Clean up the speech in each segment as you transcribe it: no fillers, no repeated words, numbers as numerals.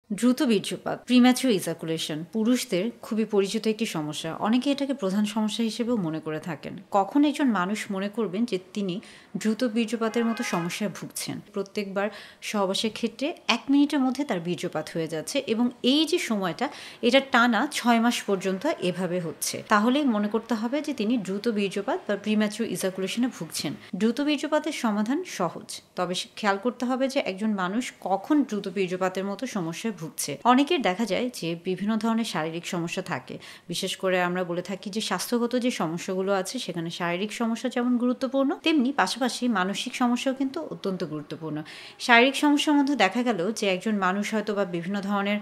দ্রুত বীর্যপাত premature ejaculation পুরুষদের খুবই পরিচিত একটি সমস্যা। অনেকে এটাকে প্রধান সমস্যা হিসেবেও মনে করে থাকেন। কখন একজন মানুষ মনে করবেন যে তিনি দ্রুত বীর্যপাতের মতো সমস্যায় ভুগছেন? প্রত্যেকবার সহবাসের ক্ষেত্রে 1 মিনিটের মধ্যে তার বীর্যপাত হয়ে যাচ্ছে এবং এই যে সময়টা এটা টানা 6 মাস পর্যন্ত এভাবে হচ্ছে, তাহলেই মনে করতে হবে যে তিনি দ্রুত বীর্যপাত বা প্রিম্যাচুর ইজাকুলেশনে ভুগছেন। দ্রুত বীর্যপাতের সমাধান সহজ, তবে খেয়াল করতে হবে যে একজন মানুষ কখন দ্রুত বীর্যপাতের মতো সমস্যায় ভুগছে। অনেকের দেখা যায় যে বিভিন্ন ধরনের শারীরিক সমস্যা থাকে। বিশেষ করে আমরা বলে থাকি যে স্বাস্থ্যগত যে সমস্যাগুলো আছে সেখানে শারীরিক সমস্যা যেমন গুরুত্বপূর্ণ, তেমনি পাশাপাশি মানসিক সমস্যাও কিন্তু অত্যন্ত গুরুত্বপূর্ণ। শারীরিক সমস্যার মধ্যে দেখা গেল যে একজন মানুষ হয়তো বা বিভিন্ন ধরনের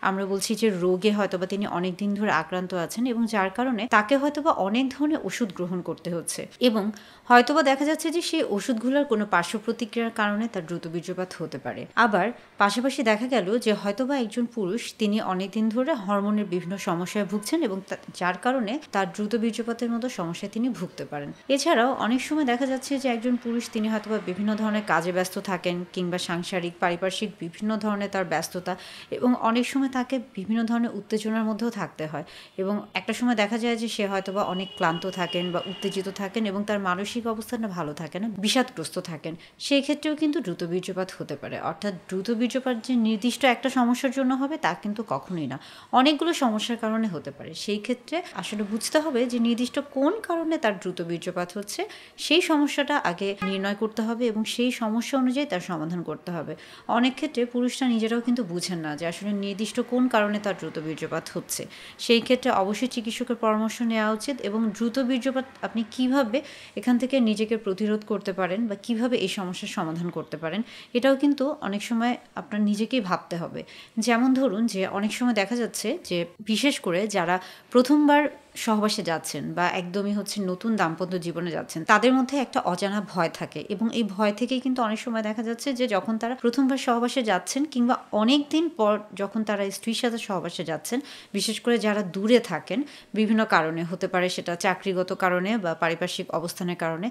আমরা বলছি যে রোগে হয়তোবা তিনি অনেক দিন ধরে আক্রান্ত আছেন এবং যার কারণে তাকে হয়তোবা অনেক ধরনের ওষুধ গ্রহণ করতে হচ্ছে এবং হয়তোবা দেখা যাচ্ছে যে সেই ওষুধগুলোর কোনো পার্শ্ব প্রতিক্রিয়ার কারণে তার দ্রুত বীর্যপাত হতে পারে। আবার পাশাপাশি দেখা গেল যে হয়তোবা একজন পুরুষ তিনি অনেক দিন ধরে হরমোনের বিভিন্ন সমস্যায় ভুগছেন এবং যার কারণে তার দ্রুত বীর্যপাতের মতো সমস্যায় তিনি ভুগতে পারেন। এছাড়াও অনেক সময় দেখা যাচ্ছে যে একজন পুরুষ তিনি হয়তোবা বিভিন্ন ধরনের কাজে ব্যস্ত থাকেন কিংবা সাংসারিক পারিপার্শ্বিক বিভিন্ন ধরনের তার ব্যস্ততা এবং অনেক সময় তাকে বিভিন্ন ধরনের উত্তেজনার মধ্যেও থাকতে হয় এবং একটা সময় দেখা যায় যে সে হয়তোবা অনেক ক্লান্ত থাকেন বা উত্তেজিত থাকেন এবং তার মানসিক অবস্থাটা ভালো থাকে না, বিষাদগ্রস্ত থাকেন। সেই ক্ষেত্রেও কিন্তু দ্রুত বীর্যপাত হতে পারে। অর্থাৎ দ্রুত বীর্যপাত যে নির্দিষ্ট একটা সমস্যার জন্য হবে তা কিন্তু কখনোই না, অনেকগুলো সমস্যার কারণে হতে পারে। সেই ক্ষেত্রে আসলে বুঝতে হবে যে নির্দিষ্ট কোন কারণে তার দ্রুত বীর্যপাত হচ্ছে, সেই সমস্যাটা আগে নির্ণয় করতে হবে এবং সেই সমস্যা অনুযায়ী তার সমাধান করতে হবে। অনেক ক্ষেত্রে পুরুষরা নিজেরাও কিন্তু বুঝেন না যে আসলে নির্দিষ্ট কোন কারণে তার দ্রুত বীর্যপাত হচ্ছে। সেই ক্ষেত্রে অবশ্যই চিকিৎসকের পরামর্শ নেওয়া উচিত এবং দ্রুত বীর্যপাত আপনি কিভাবে এখান থেকে নিজেকে প্রতিরোধ করতে পারেন বা কিভাবে এই সমস্যার সমাধান করতে পারেন, এটাও কিন্তু অনেক সময় আপনার নিজেকেই ভাবতে হবে। যেমন ধরুন যে অনেক সময় দেখা যাচ্ছে যে বিশেষ করে যারা প্রথমবার সহবাসে যাচ্ছেন বা একদমই নতুন দাম্পত্য জীবনে যাচ্ছেন, তাদের মধ্যে একটা অজানা ভয় থাকে এবং এই ভয় থেকেই কিন্তু অনেক সময় দেখা যাচ্ছে যে যখন তারা প্রথমবার সহবাসে যাচ্ছেন কিংবা অনেক দিন পর যখন তারা স্ত্রীর সাথে সহবাসে যাচ্ছেন, বিশেষ করে যারা দূরে থাকেন বিভিন্ন কারণে, হতে পারে সেটা চাকরিগত কারণে বা পারিপার্শ্বিক অবস্থানের কারণে,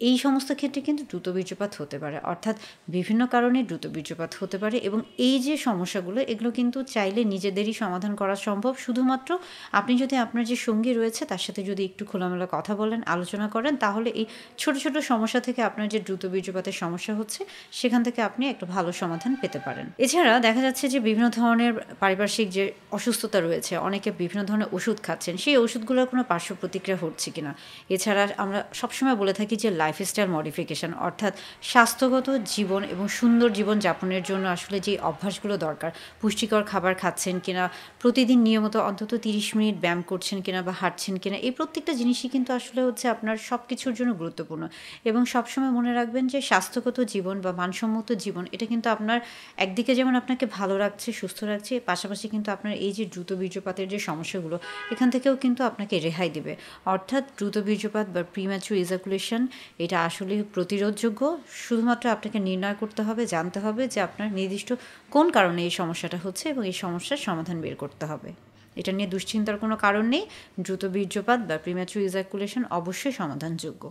এই সমস্ত ক্ষেত্রে কিন্তু দ্রুত বীর্যপাত হতে পারে। অর্থাৎ বিভিন্ন কারণে দ্রুত বীর্যপাত হতে পারে এবং এই যে সমস্যাগুলো এগুলো কিন্তু চাইলে নিজেদেরই সমাধান করা সম্ভব। শুধুমাত্র আপনি যদি আপনার যে সঙ্গী রয়েছে তার সাথে যদি একটু খোলামেলা কথা বলেন, আলোচনা করেন, তাহলে এই ছোট ছোট সমস্যা থেকে আপনার যে দ্রুত বীর্যপাতের সমস্যা হচ্ছে সেখান থেকে আপনি একটা ভালো সমাধান পেতে পারেন। এছাড়া দেখা যাচ্ছে যে বিভিন্ন ধরনের পারিপার্শ্বিক যে অসুস্থতা রয়েছে, অনেকে বিভিন্ন ধরনের ওষুধ খাচ্ছেন, সেই ওষুধগুলোর কোনো পার্শ্ব প্রতিক্রিয়া হচ্ছে কিনা। এছাড়া আমরা সবসময় বলে থাকি যে লাইফস্টাইল মডিফিকেশন, অর্থাৎ স্বাস্থ্যগত জীবন এবং সুন্দর জীবন যাপনের জন্য আসলে যে অভ্যাসগুলো দরকার, পুষ্টিকর খাবার খাচ্ছেন কিনা, প্রতিদিন নিয়মিত অন্তত 30 মিনিট ব্যায়াম করছেন কিনা বা হাঁটছেন কিনা, এই প্রত্যেকটা জিনিসই কিন্তু আসলে আপনার সব কিছুর জন্য গুরুত্বপূর্ণ। এবং সবসময় মনে রাখবেন যে স্বাস্থ্যগত জীবন বা মানসম্মত জীবন এটা কিন্তু আপনার একদিকে যেমন আপনাকে ভালো রাখছে, সুস্থ রাখছে, পাশাপাশি কিন্তু আপনার এই যে দ্রুত বীর্যপাতের যে সমস্যাগুলো এখান থেকেও কিন্তু আপনাকে রেহাই দিবে। অর্থাৎ দ্রুত বীর্যপাত বা প্রিম্যাচুর ইজাকুলেশন এটা আসলে প্রতিরোধযোগ্য। শুধুমাত্র আপনাকে নির্ণয় করতে হবে, জানতে হবে যে আপনার নির্দিষ্ট কোন কারণে এই সমস্যাটা হচ্ছে এবং এই সমস্যার সমাধান বের করতে হবে। এটা নিয়ে দুশ্চিন্তার কোনো কারণ নেই। দ্রুত বীর্যপাত বা প্রিম্যাচুর ইজাকুলেশন অবশ্যই সমাধানযোগ্য।